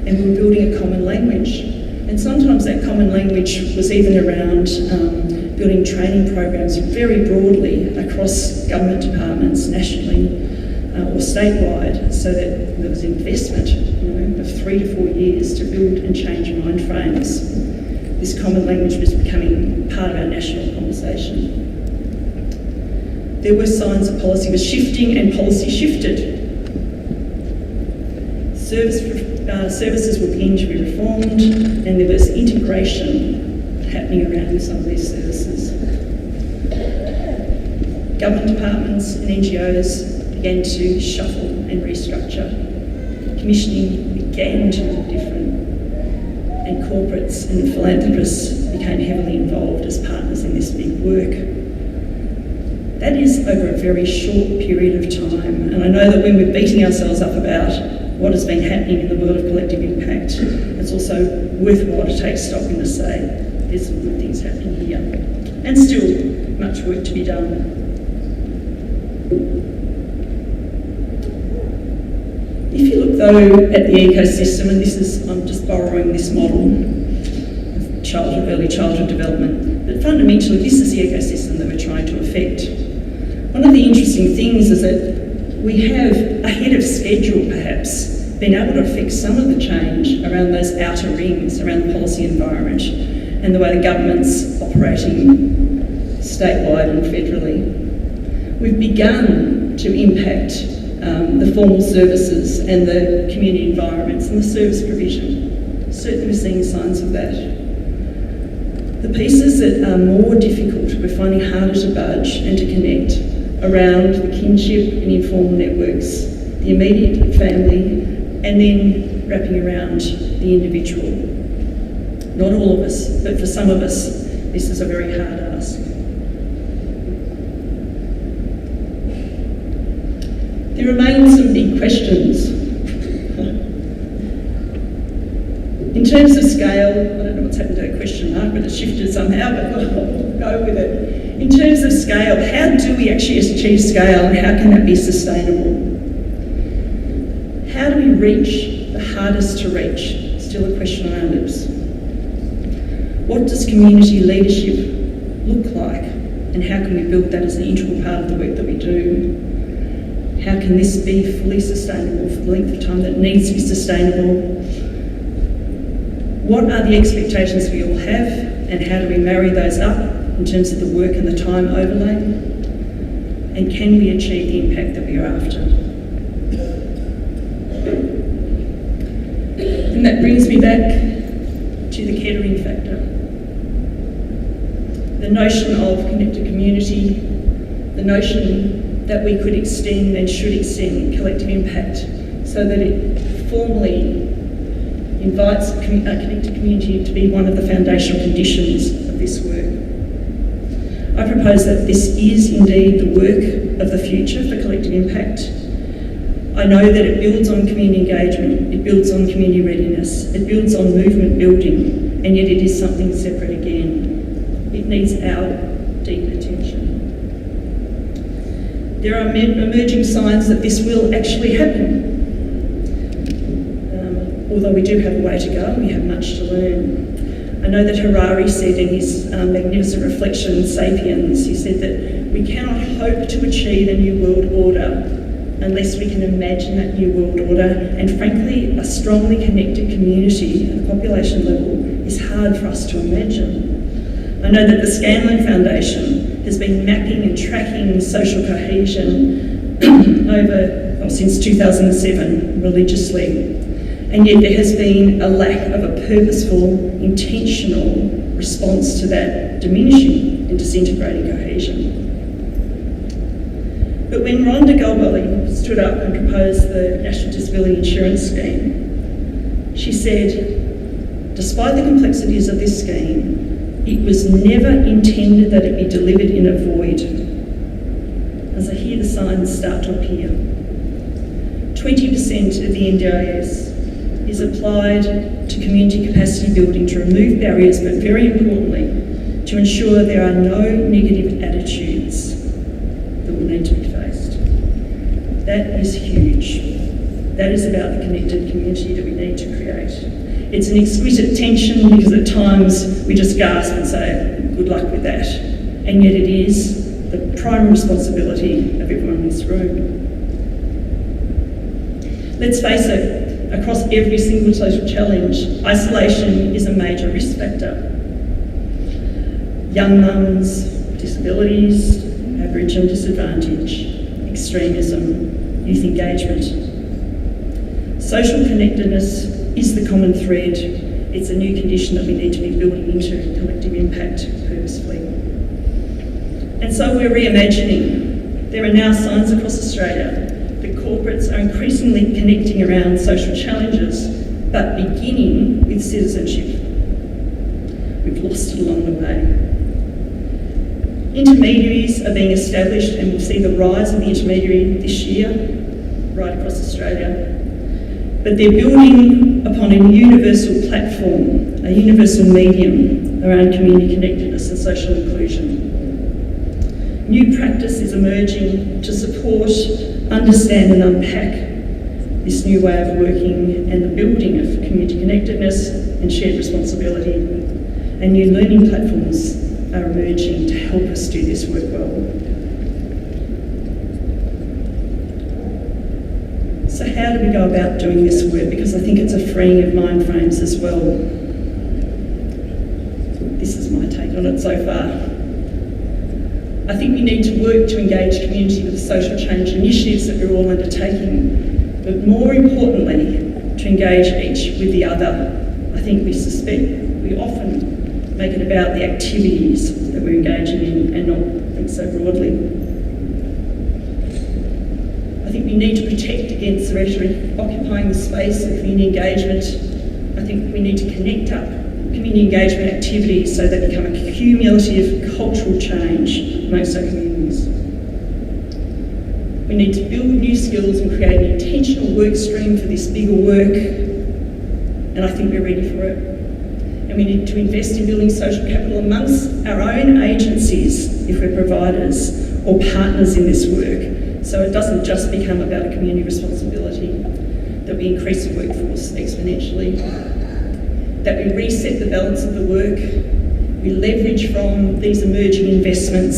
and we were building a common language. And sometimes that common language was even around building training programs very broadly across government departments, nationally or statewide, so that there was investment of 3 to 4 years to build and change mind frames. This common language was becoming part of our national conversation. There were signs that policy was shifting, and policy shifted. Services were beginning to be reformed, and there was integration happening around some of these services. Government departments and NGOs began to shuffle and restructure. Commissioning began to look different, and corporates and philanthropists became heavily involved as partners in this big work. That is over a very short period of time, and I know that when we're beating ourselves up about what has been happening in the world of collective impact, it's also worthwhile to take stock and to say there's some good things happening here, and still much work to be done. If you look though at the ecosystem, and this is, I'm just borrowing this model of early childhood development, but fundamentally this is the ecosystem that we're trying to affect. One of the interesting things is that we have, ahead of schedule perhaps, been able to affect some of the change around those outer rings, around the policy environment and the way the government's operating statewide and federally. We've begun to impact the formal services and the community environments and the service provision. Certainly we're seeing signs of that. The pieces that are more difficult, we're finding harder to budge and to connect around the kinship and informal networks, the immediate family, and then wrapping around the individual. Not all of us, but for some of us, this is a very hard ask. There remain some big questions. In terms of scale, I don't know what's happened to that question mark, but it's shifted somehow, but we'll go with it. In terms of scale, how do we actually achieve scale, and how can that be sustainable? How do we reach the hardest to reach? Still a question on our lips. What does community leadership look like, and how can we build that as an integral part of the work that we do? How can this be fully sustainable for the length of time that it needs to be sustainable? What are the expectations we all have, and how do we marry those up in terms of the work and the time overlay? And can we achieve the impact that we are after? And that brings me back to the Kettering factor. The notion of connected community, the notion that we could extend and should extend collective impact so that it formally invites a connected community to be one of the foundational conditions of this work. I propose that this is indeed the work of the future for collective impact. I know that it builds on community engagement, it builds on community readiness, it builds on movement building, and yet it is something separate again. It needs our deep attention. There are emerging signs that this will actually happen. Although we do have a way to go, we have much to learn. I know that Harari said in his magnificent reflection, Sapiens, he said that we cannot hope to achieve a new world order unless we can imagine that new world order, and frankly, a strongly connected community at the population level is hard for us to imagine. I know that the Scanlon Foundation has been mapping and tracking social cohesion since 2007 religiously. And yet there has been a lack of a purposeful, intentional response to that diminishing and disintegrating cohesion. But when Rhonda Goldwelly stood up and proposed the National Disability Insurance Scheme, she said, despite the complexities of this scheme, it was never intended that it be delivered in a void. As I hear the signs start to appear, 20% of the NDIS is applied to community capacity building to remove barriers, but very importantly, to ensure there are no negative attitudes that will need to be faced. That is huge. That is about the connected community that we need to create. navigate. It's an exquisite tension because at times we just gasp and say, good luck with that. And yet it is the primary responsibility of everyone in this room. Let's face it, across every single social challenge, isolation is a major risk factor. Young mums, disabilities, average and disadvantage, extremism, youth engagement. Social connectedness is the common thread. It's a new condition that we need to be building into collective impact purposefully. And so we're reimagining. There are now signs across Australia that corporates are increasingly connecting around social challenges, but beginning with citizenship. We've lost it along the way. Intermediaries are being established, and we'll see the rise of the intermediary this year, right across Australia. But they're building upon a universal platform, a universal medium around community connectedness and social inclusion. New practice is emerging to support, understand and unpack this new way of working and the building of community connectedness and shared responsibility. And new learning platforms are emerging to help us do this work well. So how do we go about doing this work? Because I think it's a freeing of mind frames as well. This is my take on it so far. I think we need to work to engage community with the social change initiatives that we're all undertaking, but more importantly, to engage each with the other. I think we often make it about the activities that we're engaging in and not think so broadly. I think we need to protect against the rhetoric occupying the space of community engagement. I think we need to connect up community engagement activities so they become a cumulative cultural change amongst our communities. We need to build new skills and create an intentional work stream for this bigger work, and I think we're ready for it. And we need to invest in building social capital amongst our own agencies if we're providers or partners in this work, so it doesn't just become about a community responsibility, that we increase the workforce exponentially, that we reset the balance of the work, we leverage from these emerging investments,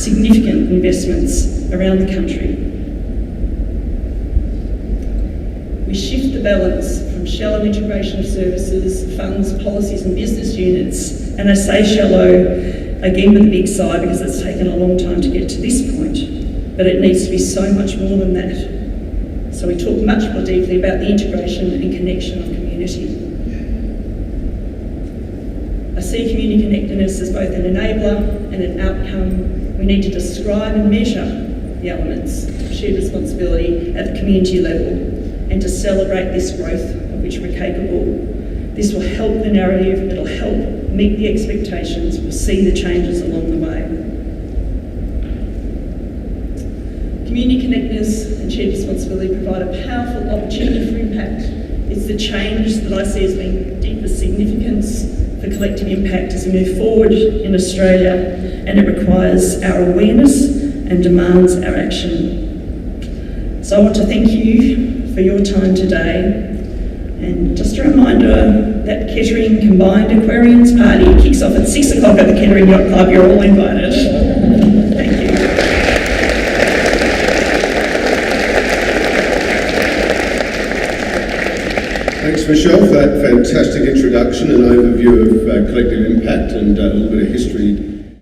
significant investments around the country. We shift the balance from shallow integration of services, funds, policies and business units, and I say shallow again with a big sigh because it's taken a long time to get to this point, but it needs to be so much more than that. So we talk much more deeply about the integration and connection of community. I see community connectedness as both an enabler and an outcome. We need to describe and measure the elements of shared responsibility at the community level and to celebrate this growth of which we're capable. This will help the narrative, it'll help meet the expectations, we'll see the changes along the way. Community connectedness and shared responsibility provide a powerful opportunity for impact. It's the change that I see as being of deepest significance for collective impact as we move forward in Australia, and it requires our awareness and demands our action. So I want to thank you for your time today, and just a reminder that Kettering Combined Aquarians Party kicks off at 6 o'clock at the Kettering Yacht Club. You're all invited. Thank you. Thanks, Michelle, for that fantastic introduction and overview of collective impact and a little bit of history